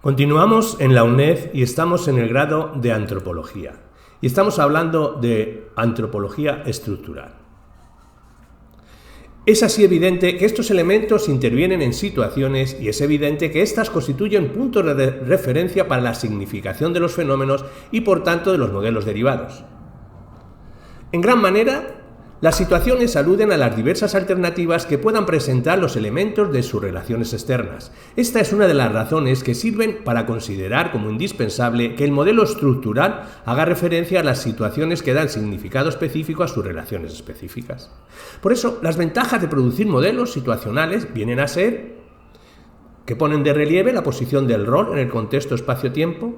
Continuamos en la UNED y estamos en el grado de Antropología. Y estamos hablando de Antropología estructural. Es así evidente que estos elementos intervienen en situaciones y es evidente que éstas constituyen puntos de referencia para la significación de los fenómenos y por tanto de los modelos derivados. En gran manera, las situaciones aluden a las diversas alternativas que puedan presentar los elementos de sus relaciones externas. Esta es una de las razones que sirven para considerar como indispensable que el modelo estructural haga referencia a las situaciones que dan significado específico a sus relaciones específicas. Por eso, las ventajas de producir modelos situacionales vienen a ser que ponen de relieve la posición del rol en el contexto espacio-tiempo,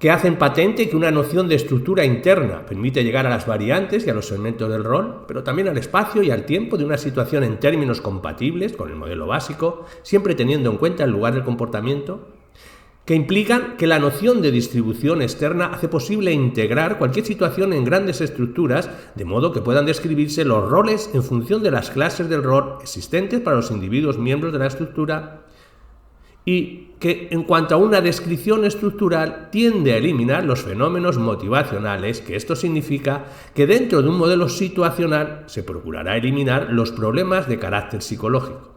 que hacen patente que una noción de estructura interna permite llegar a las variantes y a los elementos del rol, pero también al espacio y al tiempo de una situación en términos compatibles con el modelo básico, siempre teniendo en cuenta el lugar del comportamiento, que implican que la noción de distribución externa hace posible integrar cualquier situación en grandes estructuras, de modo que puedan describirse los roles en función de las clases del rol existentes para los individuos miembros de la estructura, y que, en cuanto a una descripción estructural, tiende a eliminar los fenómenos motivacionales, que esto significa que dentro de un modelo situacional se procurará eliminar los problemas de carácter psicológico.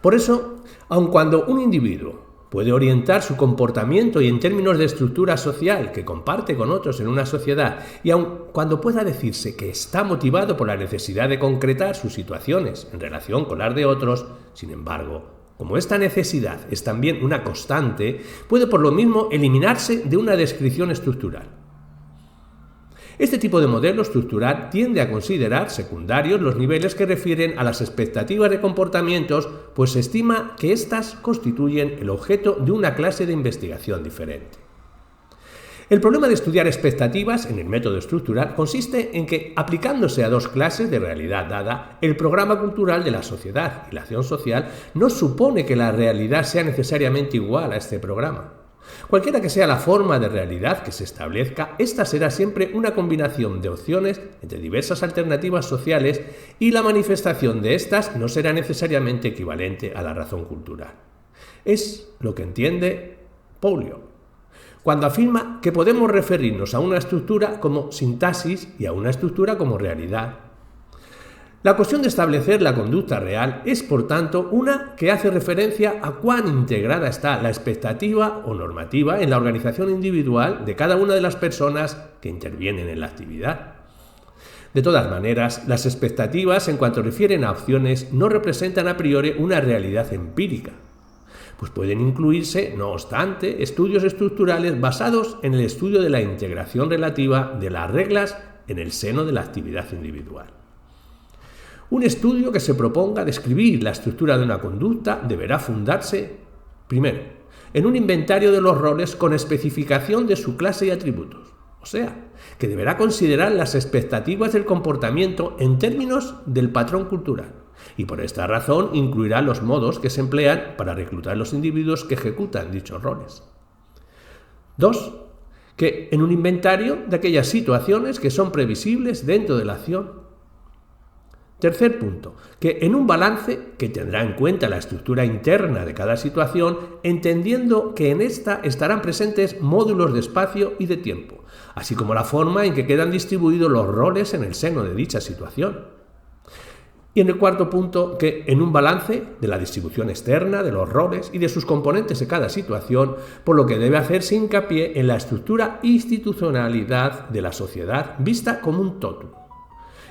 Por eso, aun cuando un individuo puede orientar su comportamiento y en términos de estructura social que comparte con otros en una sociedad, y aun cuando pueda decirse que está motivado por la necesidad de concretar sus situaciones en relación con las de otros, sin embargo, como esta necesidad es también una constante, puede por lo mismo eliminarse de una descripción estructural. Este tipo de modelo estructural tiende a considerar secundarios los niveles que refieren a las expectativas de comportamientos, pues se estima que éstas constituyen el objeto de una clase de investigación diferente. El problema de estudiar expectativas en el método estructural consiste en que, aplicándose a dos clases de realidad dada, el programa cultural de la sociedad y la acción social no supone que la realidad sea necesariamente igual a este programa. Cualquiera que sea la forma de realidad que se establezca, esta será siempre una combinación de opciones entre diversas alternativas sociales y la manifestación de estas no será necesariamente equivalente a la razón cultural. Es lo que entiende Paulió cuando afirma que podemos referirnos a una estructura como sintaxis y a una estructura como realidad. La cuestión de establecer la conducta real es, por tanto, una que hace referencia a cuán integrada está la expectativa o normativa en la organización individual de cada una de las personas que intervienen en la actividad. De todas maneras, las expectativas, en cuanto refieren a opciones, no representan a priori una realidad empírica, pues pueden incluirse, no obstante, estudios estructurales basados en el estudio de la integración relativa de las reglas en el seno de la actividad individual. Un estudio que se proponga describir la estructura de una conducta deberá fundarse, primero, en un inventario de los roles con especificación de su clase y atributos, o sea, que deberá considerar las expectativas del comportamiento en términos del patrón cultural, y por esta razón incluirá los modos que se emplean para reclutar los individuos que ejecutan dichos roles. 2. Que en un inventario de aquellas situaciones que son previsibles dentro de la acción. Tercer punto, que en un balance que tendrá en cuenta la estructura interna de cada situación, entendiendo que en esta estarán presentes módulos de espacio y de tiempo, así como la forma en que quedan distribuidos los roles en el seno de dicha situación. Y en el cuarto punto, que en un balance de la distribución externa de los roles y de sus componentes de cada situación, por lo que debe hacerse hincapié en la estructura institucionalidad de la sociedad vista como un totum,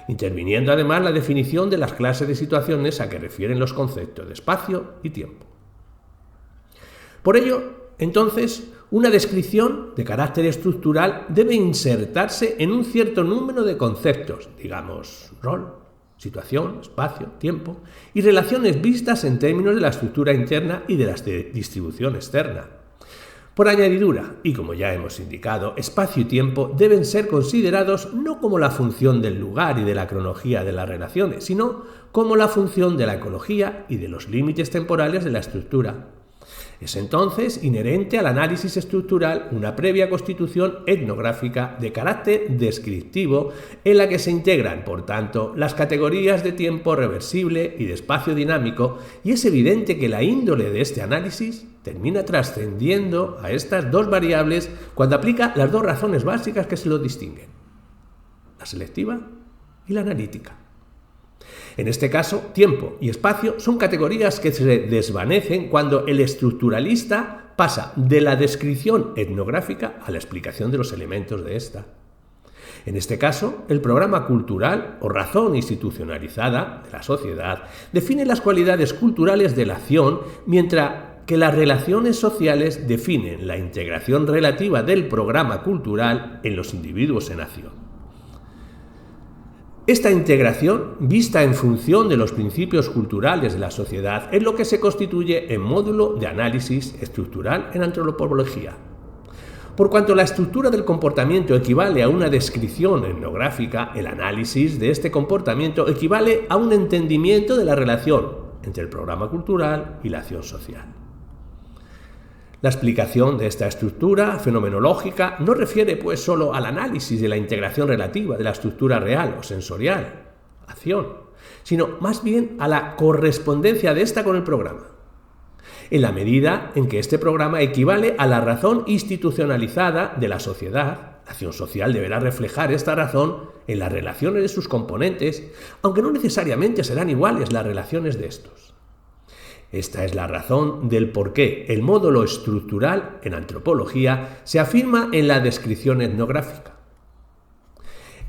interviniendo además la definición de las clases de situaciones a que refieren los conceptos de espacio y tiempo. Por ello, entonces, una descripción de carácter estructural debe insertarse en un cierto número de conceptos, digamos, rol, situación, espacio, tiempo, y relaciones vistas en términos de la estructura interna y de la distribución externa. Por añadidura, y como ya hemos indicado, espacio y tiempo deben ser considerados no como la función del lugar y de la cronología de las relaciones, sino como la función de la ecología y de los límites temporales de la estructura. Es entonces inherente al análisis estructural una previa constitución etnográfica de carácter descriptivo en la que se integran, por tanto, las categorías de tiempo reversible y de espacio dinámico, y es evidente que la índole de este análisis termina trascendiendo a estas dos variables cuando aplica las dos razones básicas que se lo distinguen: la selectiva y la analítica. En este caso, tiempo y espacio son categorías que se desvanecen cuando el estructuralista pasa de la descripción etnográfica a la explicación de los elementos de esta. En este caso, el programa cultural o razón institucionalizada de la sociedad define las cualidades culturales de la acción, mientras que las relaciones sociales definen la integración relativa del programa cultural en los individuos en acción. Esta integración, vista en función de los principios culturales de la sociedad, es lo que se constituye en módulo de análisis estructural en antropología. Por cuanto la estructura del comportamiento equivale a una descripción etnográfica, el análisis de este comportamiento equivale a un entendimiento de la relación entre el programa cultural y la acción social. La explicación de esta estructura fenomenológica no refiere pues solo al análisis de la integración relativa de la estructura real o sensorial, acción, sino más bien a la correspondencia de esta con el programa, en la medida en que este programa equivale a la razón institucionalizada de la sociedad. La acción social deberá reflejar esta razón en las relaciones de sus componentes, aunque no necesariamente serán iguales las relaciones de estos. Esta es la razón del por qué el módulo estructural en antropología se afirma en la descripción etnográfica.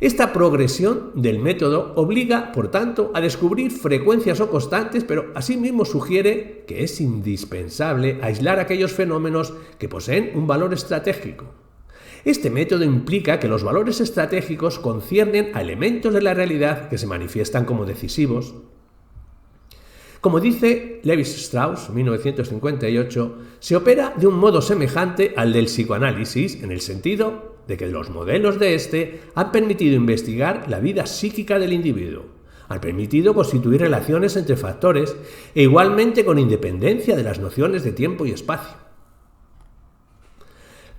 Esta progresión del método obliga, por tanto, a descubrir frecuencias o constantes, pero asimismo sugiere que es indispensable aislar aquellos fenómenos que poseen un valor estratégico. Este método implica que los valores estratégicos conciernen a elementos de la realidad que se manifiestan como decisivos. Como dice Lévi-Strauss, 1958, se opera de un modo semejante al del psicoanálisis, en el sentido de que los modelos de este han permitido investigar la vida psíquica del individuo, han permitido constituir relaciones entre factores e igualmente con independencia de las nociones de tiempo y espacio.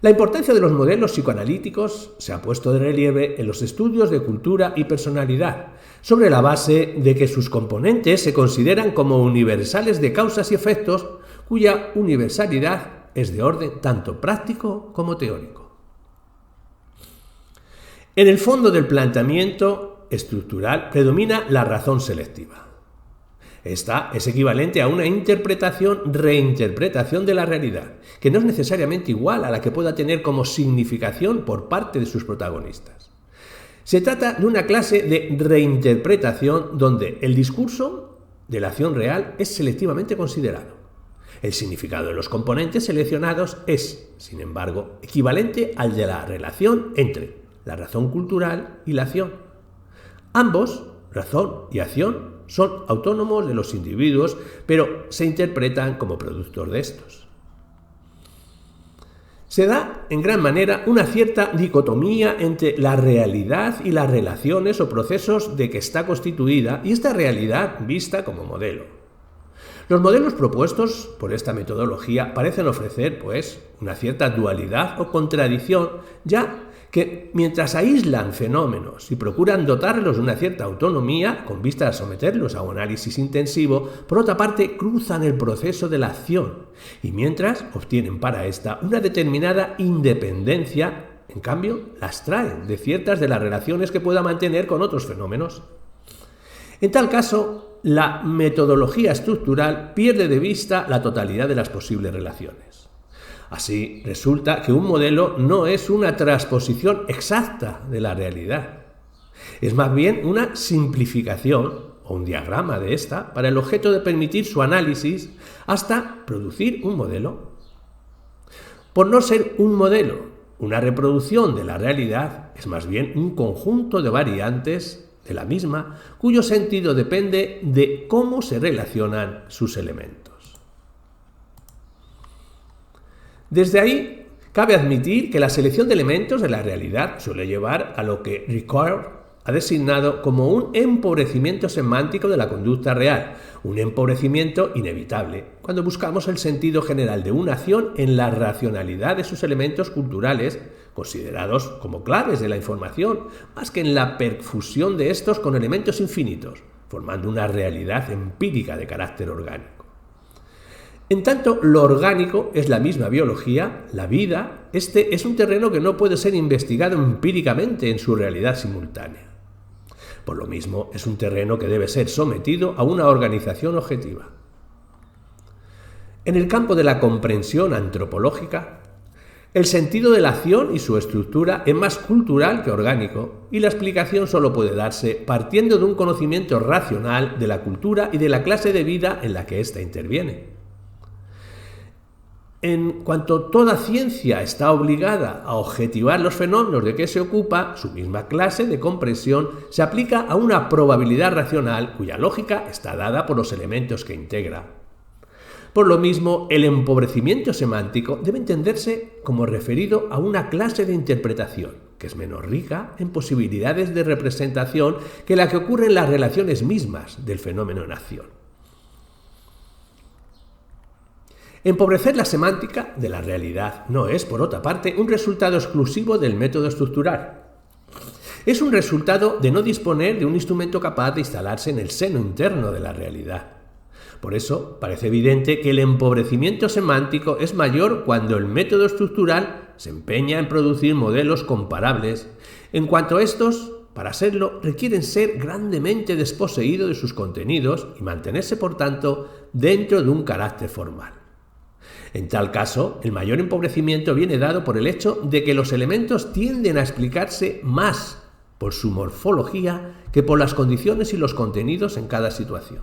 La importancia de los modelos psicoanalíticos se ha puesto de relieve en los estudios de cultura y personalidad, sobre la base de que sus componentes se consideran como universales de causas y efectos, cuya universalidad es de orden tanto práctico como teórico. En el fondo del planteamiento estructural predomina la razón selectiva. Esta es equivalente a una interpretación-reinterpretación de la realidad, que no es necesariamente igual a la que pueda tener como significación por parte de sus protagonistas. Se trata de una clase de reinterpretación donde el discurso de la acción real es selectivamente considerado. El significado de los componentes seleccionados es, sin embargo, equivalente al de la relación entre la razón cultural y la acción. Ambos, razón y acción, son autónomos de los individuos, pero se interpretan como productos de estos. Se da, en gran manera, una cierta dicotomía entre la realidad y las relaciones o procesos de que está constituida, y esta realidad vista como modelo. Los modelos propuestos por esta metodología parecen ofrecer, pues, una cierta dualidad o contradicción, ya que mientras aíslan fenómenos y procuran dotarlos de una cierta autonomía con vista a someterlos a un análisis intensivo, por otra parte cruzan el proceso de la acción y mientras obtienen para esta una determinada independencia, en cambio las traen de ciertas de las relaciones que pueda mantener con otros fenómenos. En tal caso, la metodología estructural pierde de vista la totalidad de las posibles relaciones. Así, resulta que un modelo no es una transposición exacta de la realidad. Es más bien una simplificación o un diagrama de esta para el objeto de permitir su análisis hasta producir un modelo. Por no ser un modelo, una reproducción de la realidad es más bien un conjunto de variantes de la misma cuyo sentido depende de cómo se relacionan sus elementos. Desde ahí, cabe admitir que la selección de elementos de la realidad suele llevar a lo que Ricoeur ha designado como un empobrecimiento semántico de la conducta real, un empobrecimiento inevitable, cuando buscamos el sentido general de una acción en la racionalidad de sus elementos culturales, considerados como claves de la información, más que en la perfusión de estos con elementos infinitos, formando una realidad empírica de carácter orgánico. En tanto, lo orgánico es la misma biología, la vida, este es un terreno que no puede ser investigado empíricamente en su realidad simultánea. Por lo mismo, es un terreno que debe ser sometido a una organización objetiva. En el campo de la comprensión antropológica, el sentido de la acción y su estructura es más cultural que orgánico, y la explicación solo puede darse partiendo de un conocimiento racional de la cultura y de la clase de vida en la que ésta interviene. En cuanto toda ciencia está obligada a objetivar los fenómenos de que se ocupa, su misma clase de comprensión se aplica a una probabilidad racional cuya lógica está dada por los elementos que integra. Por lo mismo, el empobrecimiento semántico debe entenderse como referido a una clase de interpretación, que es menos rica en posibilidades de representación que la que ocurre en las relaciones mismas del fenómeno en acción. Empobrecer la semántica de la realidad no es, por otra parte, un resultado exclusivo del método estructural. Es un resultado de no disponer de un instrumento capaz de instalarse en el seno interno de la realidad. Por eso, parece evidente que el empobrecimiento semántico es mayor cuando el método estructural se empeña en producir modelos comparables, en cuanto estos, para serlo, requieren ser grandemente desposeídos de sus contenidos y mantenerse, por tanto, dentro de un carácter formal. En tal caso, el mayor empobrecimiento viene dado por el hecho de que los elementos tienden a explicarse más por su morfología que por las condiciones y los contenidos en cada situación.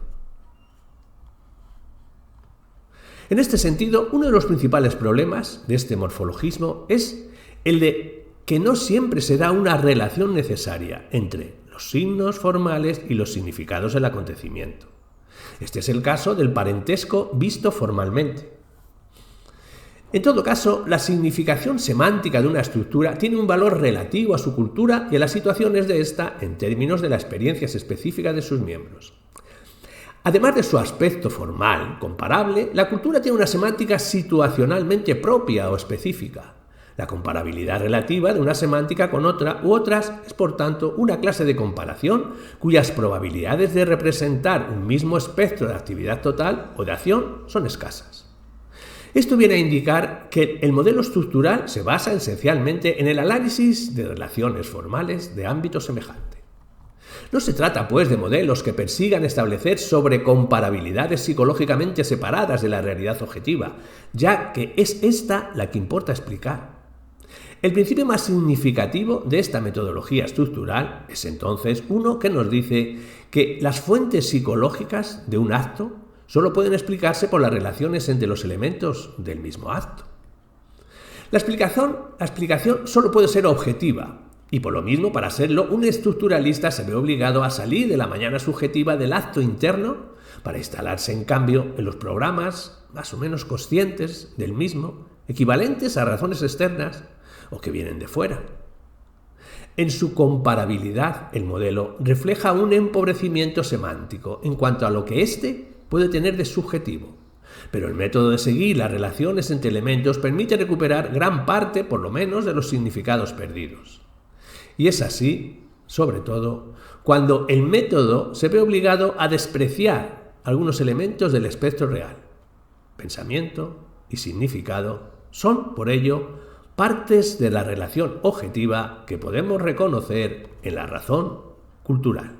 En este sentido, uno de los principales problemas de este morfologismo es el de que no siempre se da una relación necesaria entre los signos formales y los significados del acontecimiento. Este es el caso del parentesco visto formalmente. En todo caso, la significación semántica de una estructura tiene un valor relativo a su cultura y a las situaciones de ésta en términos de las experiencias específicas de sus miembros. Además de su aspecto formal, comparable, la cultura tiene una semántica situacionalmente propia o específica. La comparabilidad relativa de una semántica con otra u otras es, por tanto, una clase de comparación cuyas probabilidades de representar un mismo espectro de actividad total o de acción son escasas. Esto viene a indicar que el modelo estructural se basa esencialmente en el análisis de relaciones formales de ámbito semejante. No se trata, pues, de modelos que persigan establecer sobrecomparabilidades psicológicamente separadas de la realidad objetiva, ya que es esta la que importa explicar. El principio más significativo de esta metodología estructural es entonces uno que nos dice que las fuentes psicológicas de un acto solo pueden explicarse por las relaciones entre los elementos del mismo acto. La explicación solo puede ser objetiva, y por lo mismo, para serlo, un estructuralista se ve obligado a salir de la mañana subjetiva del acto interno para instalarse, en cambio, en los programas más o menos conscientes del mismo, equivalentes a razones externas o que vienen de fuera. En su comparabilidad, el modelo refleja un empobrecimiento semántico en cuanto a lo que éste puede tener de subjetivo, pero el método de seguir las relaciones entre elementos permite recuperar gran parte, por lo menos, de los significados perdidos. Y es así, sobre todo, cuando el método se ve obligado a despreciar algunos elementos del espectro real. Pensamiento y significado son, por ello, partes de la relación objetiva que podemos reconocer en la razón cultural.